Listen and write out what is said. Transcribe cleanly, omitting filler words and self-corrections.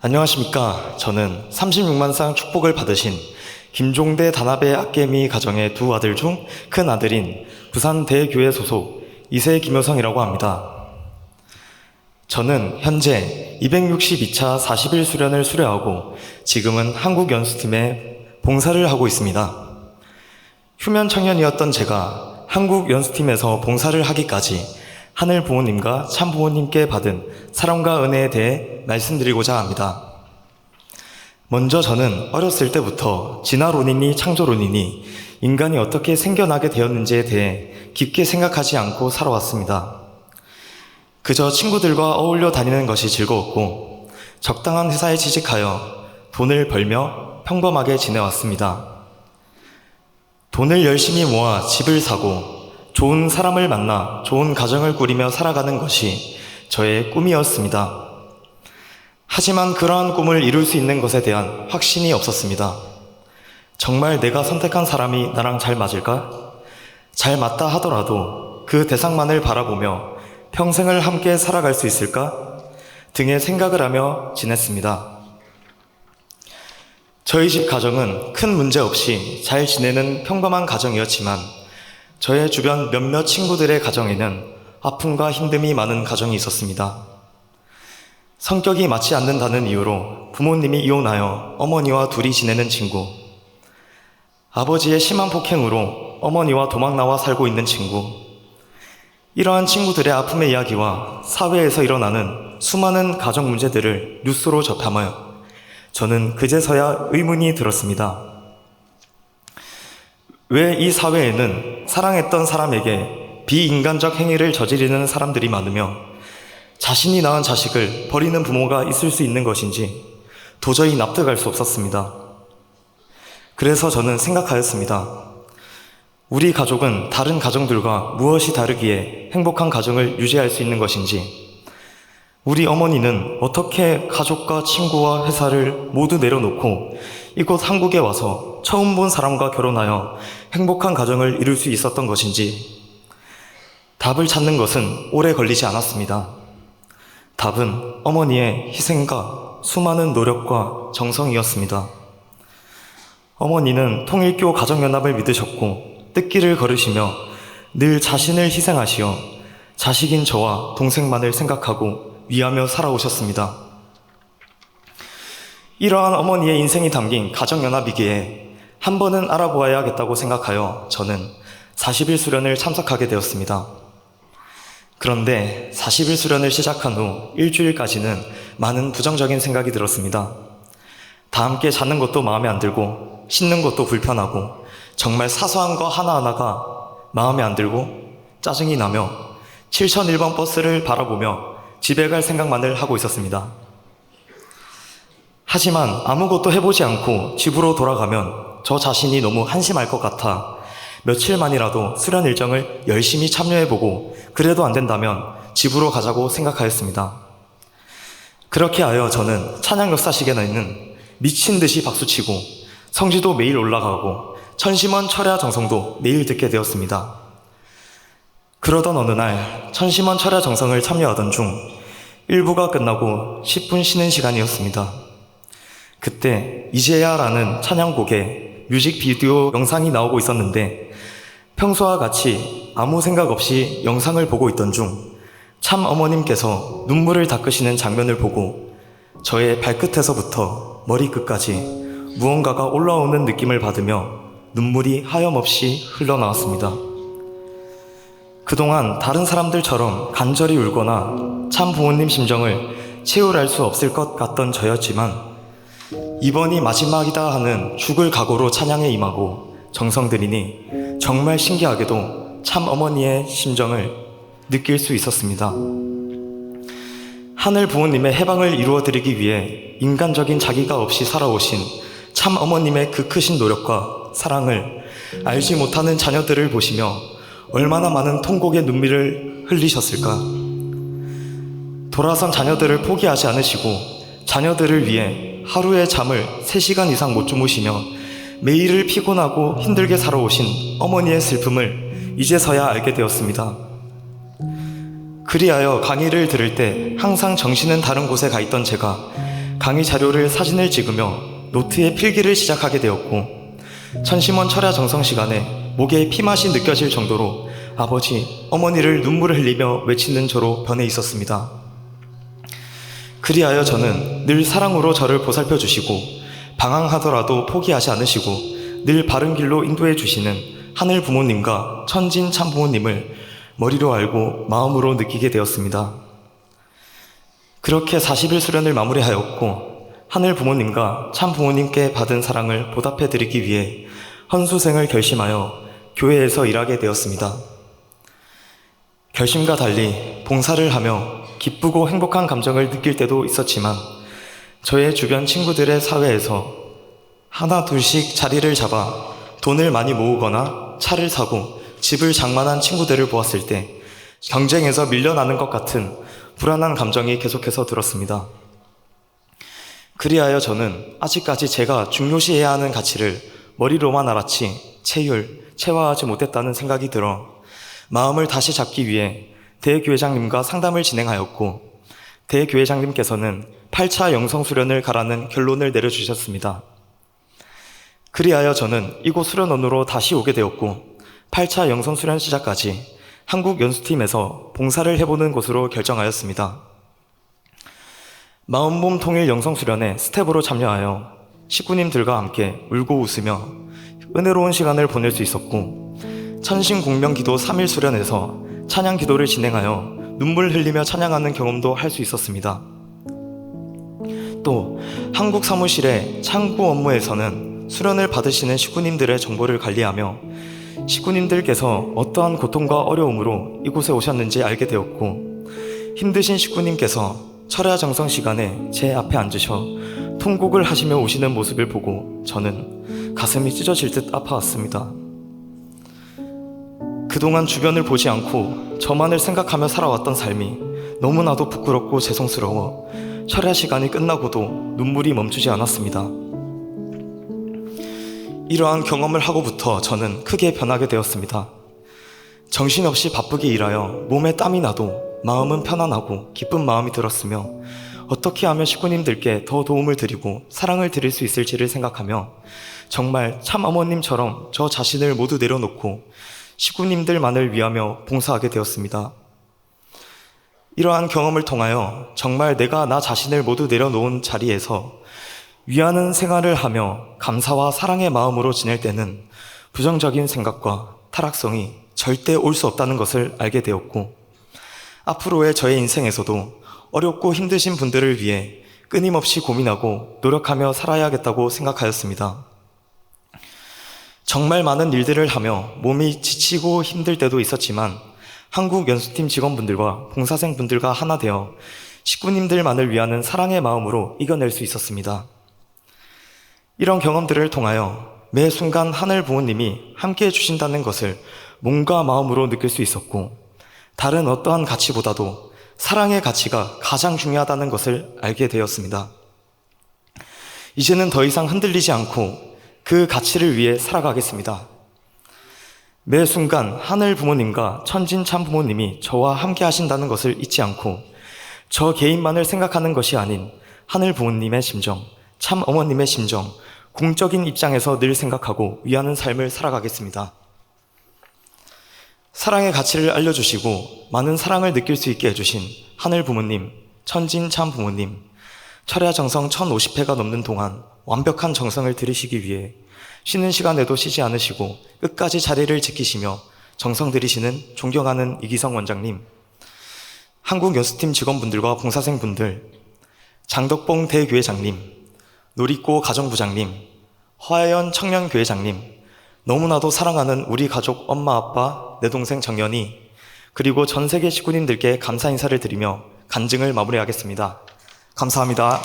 안녕하십니까. 저는 36만 쌍 축복을 받으신 김종대 단합의 악개미 가정의 두 아들 중 큰 아들인 부산 대교회 소속 이세 김효성이라고 합니다. 저는 현재 262차 40일 수련을 수료하고 지금은 한국연수팀에 봉사를 하고 있습니다. 휴면 청년이었던 제가 한국연수팀에서 봉사를 하기까지 하늘 부모님과 참 부모님께 받은 사랑과 은혜에 대해 말씀드리고자 합니다. 먼저 저는 어렸을 때부터 진화론이니 창조론이니 인간이 어떻게 생겨나게 되었는지에 대해 깊게 생각하지 않고 살아왔습니다. 그저 친구들과 어울려 다니는 것이 즐거웠고 적당한 회사에 취직하여 돈을 벌며 평범하게 지내왔습니다. 돈을 열심히 모아 집을 사고 좋은 사람을 만나 좋은 가정을 꾸리며 살아가는 것이 저의 꿈이었습니다. 하지만 그러한 꿈을 이룰 수 있는 것에 대한 확신이 없었습니다. 정말 내가 선택한 사람이 나랑 잘 맞을까? 잘 맞다 하더라도 그 대상만을 바라보며 평생을 함께 살아갈 수 있을까? 등의 생각을 하며 지냈습니다. 저희 집 가정은 큰 문제 없이 잘 지내는 평범한 가정이었지만 저의 주변 몇몇 친구들의 가정에는 아픔과 힘듦이 많은 가정이 있었습니다. 성격이 맞지 않는다는 이유로 부모님이 이혼하여 어머니와 둘이 지내는 친구, 아버지의 심한 폭행으로 어머니와 도망나와 살고 있는 친구, 이러한 친구들의 아픔의 이야기와 사회에서 일어나는 수많은 가정 문제들을 뉴스로 접하며 저는 그제서야 의문이 들었습니다. 왜 이 사회에는 사랑했던 사람에게 비인간적 행위를 저지르는 사람들이 많으며 자신이 낳은 자식을 버리는 부모가 있을 수 있는 것인지 도저히 납득할 수 없었습니다. 그래서 저는 생각하였습니다. 우리 가족은 다른 가정들과 무엇이 다르기에 행복한 가정을 유지할 수 있는 것인지, 우리 어머니는 어떻게 가족과 친구와 회사를 모두 내려놓고 이곳 한국에 와서 처음 본 사람과 결혼하여 행복한 가정을 이룰 수 있었던 것인지, 답을 찾는 것은 오래 걸리지 않았습니다. 답은 어머니의 희생과 수많은 노력과 정성이었습니다. 어머니는 통일교 가정연합을 믿으셨고 뜻길을 걸으시며 늘 자신을 희생하시어 자식인 저와 동생만을 생각하고 위하며 살아오셨습니다. 이러한 어머니의 인생이 담긴 가정연합이기에 한 번은 알아보아야겠다고 생각하여 저는 40일 수련을 참석하게 되었습니다. 그런데 40일 수련을 시작한 후 일주일까지는 많은 부정적인 생각이 들었습니다. 다 함께 자는 것도 마음에 안 들고 씻는 것도 불편하고 정말 사소한 거 하나하나가 마음에 안 들고 짜증이 나며 7001번 버스를 바라보며 집에 갈 생각만을 하고 있었습니다. 하지만 아무것도 해보지 않고 집으로 돌아가면 저 자신이 너무 한심할 것 같아 며칠만이라도 수련 일정을 열심히 참여해보고 그래도 안 된다면 집으로 가자고 생각하였습니다. 그렇게 하여 저는 찬양 역사식에는 미친 듯이 박수치고 성지도 매일 올라가고 천심원 철야 정성도 매일 듣게 되었습니다. 그러던 어느 날 천심원 철야 정성을 참여하던 중 1부가 끝나고 10분 쉬는 시간이었습니다. 그때 이제야라는 찬양곡에 뮤직비디오 영상이 나오고 있었는데 평소와 같이 아무 생각 없이 영상을 보고 있던 중 참 어머님께서 눈물을 닦으시는 장면을 보고 저의 발끝에서부터 머리끝까지 무언가가 올라오는 느낌을 받으며 눈물이 하염없이 흘러나왔습니다. 그동안 다른 사람들처럼 간절히 울거나 참 부모님 심정을 체울할 수 없을 것 같던 저였지만 이번이 마지막이다 하는 죽을 각오로 찬양에 임하고 정성 들이니 정말 신기하게도 참 어머니의 심정을 느낄 수 있었습니다. 하늘 부모님의 해방을 이루어드리기 위해 인간적인 자기가 없이 살아오신 참 어머님의 그 크신 노력과 사랑을 알지 못하는 자녀들을 보시며 얼마나 많은 통곡의 눈물을 흘리셨을까. 돌아선 자녀들을 포기하지 않으시고 자녀들을 위해 하루에 잠을 3시간 이상 못 주무시며 매일을 피곤하고 힘들게 살아오신 어머니의 슬픔을 이제서야 알게 되었습니다. 그리하여 강의를 들을 때 항상 정신은 다른 곳에 가 있던 제가 강의 자료를 사진을 찍으며 노트에 필기를 시작하게 되었고, 천심원 철야 정성 시간에 목에 피맛이 느껴질 정도로 아버지, 어머니를 눈물을 흘리며 외치는 저로 변해 있었습니다. 그리하여 저는 늘 사랑으로 저를 보살펴 주시고 방황하더라도 포기하지 않으시고 늘 바른 길로 인도해 주시는 하늘 부모님과 천진 참 부모님을 머리로 알고 마음으로 느끼게 되었습니다. 그렇게 40일 수련을 마무리하였고 하늘 부모님과 참 부모님께 받은 사랑을 보답해 드리기 위해 헌수생을 결심하여 교회에서 일하게 되었습니다. 결심과 달리 봉사를 하며 기쁘고 행복한 감정을 느낄 때도 있었지만 저의 주변 친구들의 사회에서 하나 둘씩 자리를 잡아 돈을 많이 모으거나 차를 사고 집을 장만한 친구들을 보았을 때 경쟁에서 밀려나는 것 같은 불안한 감정이 계속해서 들었습니다. 그리하여 저는 아직까지 제가 중요시해야 하는 가치를 머리로만 알았지 체화하지 못했다는 생각이 들어 마음을 다시 잡기 위해 대교회장님과 상담을 진행하였고 대교회장님께서는 8차 영성수련을 가라는 결론을 내려주셨습니다. 그리하여 저는 이곳 수련원으로 다시 오게 되었고 8차 영성수련 시작까지 한국연수팀에서 봉사를 해보는 곳으로 결정하였습니다. 마음몸 통일 영성수련에 스텝으로 참여하여 식구님들과 함께 울고 웃으며 은혜로운 시간을 보낼 수 있었고 천신공명기도 3일 수련에서 찬양 기도를 진행하여 눈물 흘리며 찬양하는 경험도 할 수 있었습니다. 또 한국 사무실의 창구 업무에서는 수련을 받으시는 식구님들의 정보를 관리하며 식구님들께서 어떠한 고통과 어려움으로 이곳에 오셨는지 알게 되었고 힘드신 식구님께서 철야 정성 시간에 제 앞에 앉으셔 통곡을 하시며 오시는 모습을 보고 저는 가슴이 찢어질 듯 아파왔습니다. 그동안 주변을 보지 않고 저만을 생각하며 살아왔던 삶이 너무나도 부끄럽고 죄송스러워 철야 시간이 끝나고도 눈물이 멈추지 않았습니다. 이러한 경험을 하고부터 저는 크게 변하게 되었습니다. 정신없이 바쁘게 일하여 몸에 땀이 나도 마음은 편안하고 기쁜 마음이 들었으며 어떻게 하면 식구님들께 더 도움을 드리고 사랑을 드릴 수 있을지를 생각하며 정말 참 어머님처럼 저 자신을 모두 내려놓고 식구님들만을 위하며 봉사하게 되었습니다. 이러한 경험을 통하여 정말 내가 나 자신을 모두 내려놓은 자리에서 위하는 생활을 하며 감사와 사랑의 마음으로 지낼 때는 부정적인 생각과 타락성이 절대 올 수 없다는 것을 알게 되었고 앞으로의 저의 인생에서도 어렵고 힘드신 분들을 위해 끊임없이 고민하고 노력하며 살아야겠다고 생각하였습니다. 정말 많은 일들을 하며 몸이 지치고 힘들 때도 있었지만 한국연수팀 직원분들과 봉사생분들과 하나 되어 식구님들만을 위하는 사랑의 마음으로 이겨낼 수 있었습니다. 이런 경험들을 통하여 매 순간 하늘 부모님이 함께해 주신다는 것을 몸과 마음으로 느낄 수 있었고 다른 어떠한 가치보다도 사랑의 가치가 가장 중요하다는 것을 알게 되었습니다. 이제는 더 이상 흔들리지 않고 그 가치를 위해 살아가겠습니다. 매 순간 하늘 부모님과 천진 참 부모님이 저와 함께 하신다는 것을 잊지 않고 저 개인만을 생각하는 것이 아닌 하늘 부모님의 심정, 참 어머님의 심정, 공적인 입장에서 늘 생각하고 위하는 삶을 살아가겠습니다. 사랑의 가치를 알려주시고 많은 사랑을 느낄 수 있게 해주신 하늘 부모님, 천진 참 부모님, 철야 정성 1050회가 넘는 동안 완벽한 정성을 들이시기 위해 쉬는 시간에도 쉬지 않으시고 끝까지 자리를 지키시며 정성 들이시는 존경하는 이기성 원장님, 한국연수팀 직원분들과 봉사생분들, 장덕봉 대교회장님, 노리꼬 가정부장님, 화연 청년교회장님, 너무나도 사랑하는 우리 가족 엄마 아빠 내 동생 정연이 그리고 전 세계 식구님들께 감사 인사를 드리며 간증을 마무리하겠습니다. 감사합니다.